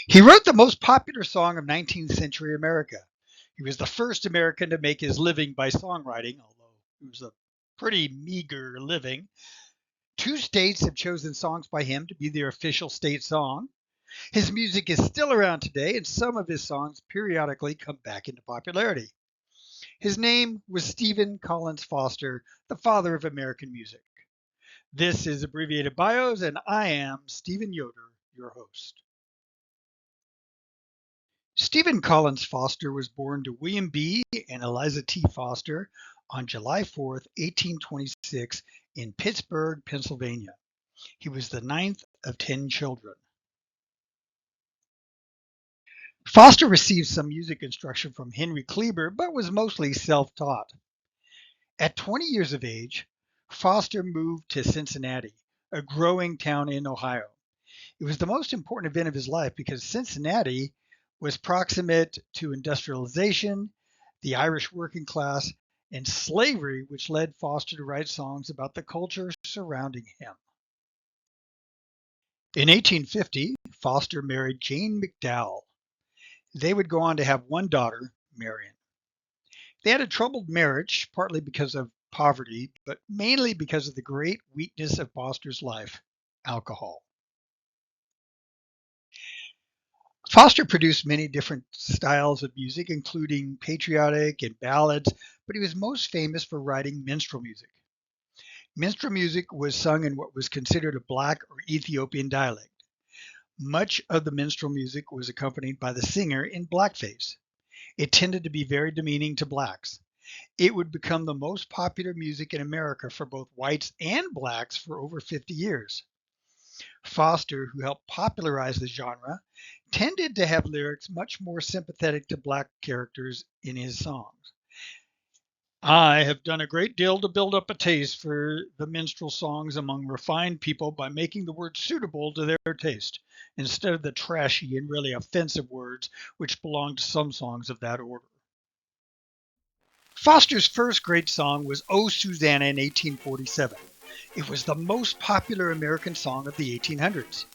He wrote the most popular song of 19th century America. He was the first American to make his living by songwriting, although it was a pretty meager living. Two states have chosen songs by him to be their official state song. His music is still around today, and some of his songs periodically come back into popularity. His name was Stephen Collins Foster, the father of American music. This is Abbreviated Bios, and I am Stephen Yoder, your host. Stephen Collins Foster was born to William B. and Eliza T. Foster on July 4th, 1826, in Pittsburgh, Pennsylvania. He was the ninth of 10 children. Foster received some music instruction from Henry Kleber, but was mostly self-taught. At 20 years of age, Foster moved to Cincinnati, a growing town in Ohio. It was the most important event of his life because Cincinnati was proximate to industrialization, the Irish working class, and slavery, which led Foster to write songs about the culture surrounding him. In 1850, Foster married Jane McDowell. They would go on to have one daughter, Marion. They had a troubled marriage, partly because of poverty, but mainly because of the great weakness of Foster's life, alcohol. Foster produced many different styles of music, including patriotic and ballads, but he was most famous for writing minstrel music. Minstrel music was sung in what was considered a black or Ethiopian dialect. Much of the minstrel music was accompanied by the singer in blackface. It tended to be very demeaning to blacks. It would become the most popular music in America for both whites and blacks for over 50 years. Foster, who helped popularize the genre, tended to have lyrics much more sympathetic to black characters in his songs. I have done a great deal to build up a taste for the minstrel songs among refined people by making the words suitable to their taste, instead of the trashy and really offensive words which belong to some songs of that order. Foster's first great song was "Oh Susanna" in 1847. It was the most popular American song of the 1800s.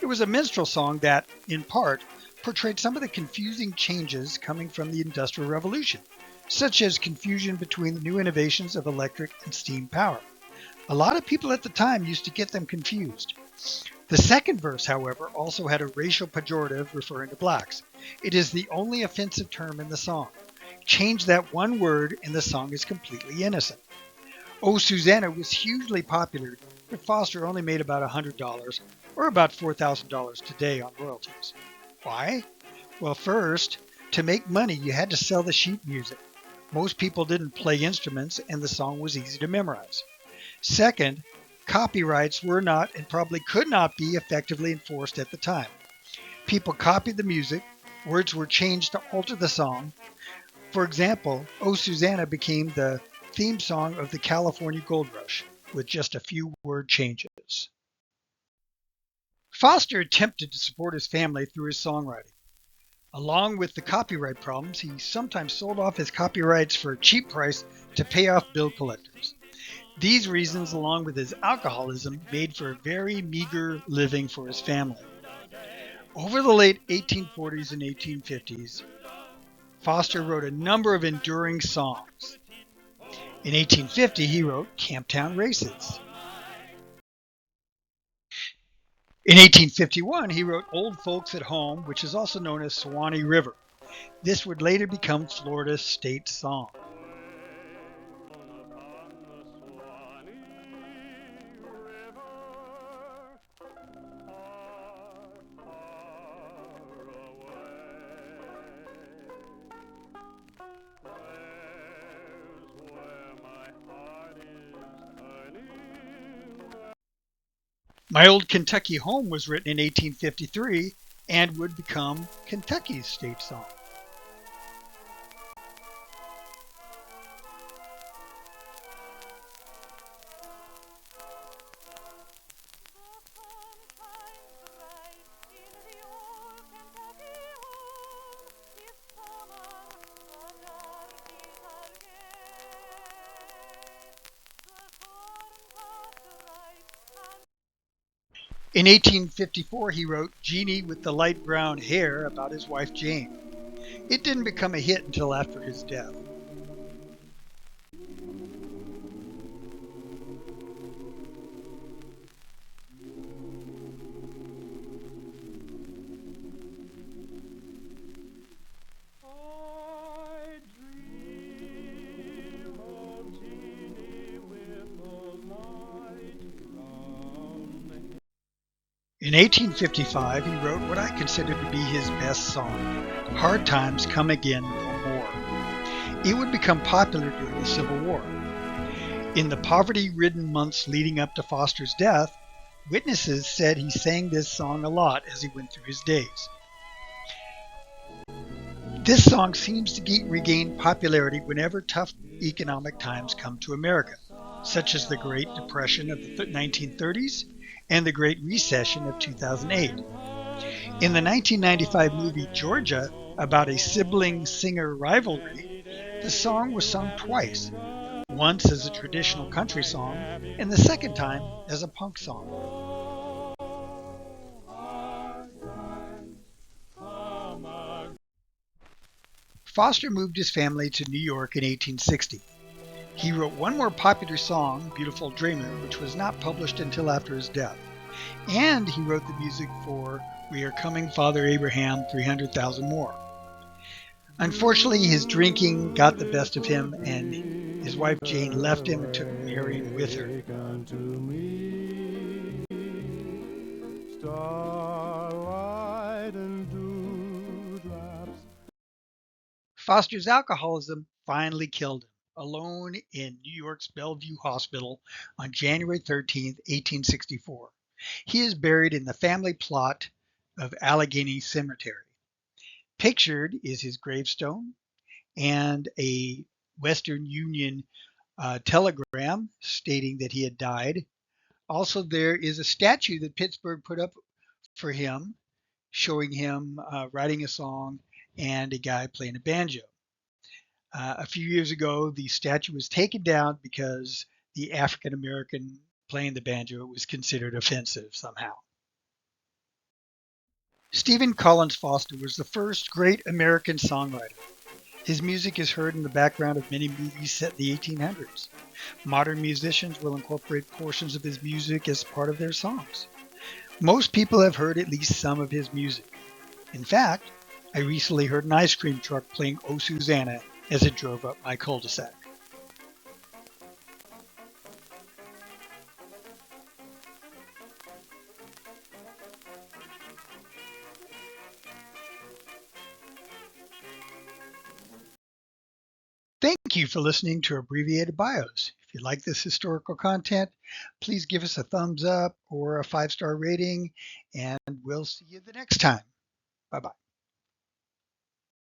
It was a minstrel song that, in part, portrayed some of the confusing changes coming from the Industrial Revolution, such as confusion between the new innovations of electric and steam power. A lot of people at the time used to get them confused. The second verse, however, also had a racial pejorative referring to blacks. It is the only offensive term in the song. Change that one word and the song is completely innocent. "Oh Susanna" was hugely popular, but Foster only made about $100, or about $4,000 today, on royalties. Why? Well, first, to make money, you had to sell the sheet music. Most people didn't play instruments, and the song was easy to memorize. Second, copyrights were not and probably could not be effectively enforced at the time. People copied the music, words were changed to alter the song. For example, "Oh Susanna" became the theme song of the California Gold Rush, with just a few word changes. Foster attempted to support his family through his songwriting. Along with the copyright problems, he sometimes sold off his copyrights for a cheap price to pay off bill collectors. These reasons, along with his alcoholism, made for a very meager living for his family. Over the late 1840s and 1850s, Foster wrote a number of enduring songs. In 1850, he wrote "Camptown Races." In 1851, he wrote "Old Folks at Home," which is also known as "Suwannee River." This would later become Florida's state song. "My Old Kentucky Home" was written in 1853 and would become Kentucky's state song. In 1854, he wrote Jeannie with the Light Brown Hair about his wife Jane. It didn't become a hit until after his death. In 1855, he wrote what I consider to be his best song, Hard Times Come Again No More. It would become popular during the Civil War. In the poverty-ridden months leading up to Foster's death, witnesses said he sang this song a lot as he went through his days. This song seems to regain popularity whenever tough economic times come to America, such as the Great Depression of the 1930s and the Great Recession of 2008. In the 1995 movie Georgia, about a sibling singer rivalry, the song was sung twice, once as a traditional country song and the second time as a punk song. Foster moved his family to New York in 1860. He wrote one more popular song, Beautiful Dreamer, which was not published until after his death. And he wrote the music for We Are Coming, Father Abraham, 300,000 More. Unfortunately, his drinking got the best of him, and his wife Jane left him and took Marion with her. Foster's alcoholism finally killed him, alone in New York's Bellevue Hospital on January 13, 1864. He is buried in the family plot of Allegheny Cemetery. Pictured is his gravestone and a Western Union telegram stating that he had died. Also, there is a statue that Pittsburgh put up for him, showing him writing a song and a guy playing a banjo. A few years ago, the statue was taken down because the African American playing the banjo was considered offensive somehow. Stephen Collins Foster was the first great American songwriter. His music is heard in the background of many movies set in the 1800s. Modern musicians will incorporate portions of his music as part of their songs. Most people have heard at least some of his music. In fact, I recently heard an ice cream truck playing Oh Susanna as it drove up my cul-de-sac. Thank you for listening to Abbreviated Bios. If you like this historical content, please give us a thumbs up or a 5-star rating, and we'll see you the next time. Bye-bye.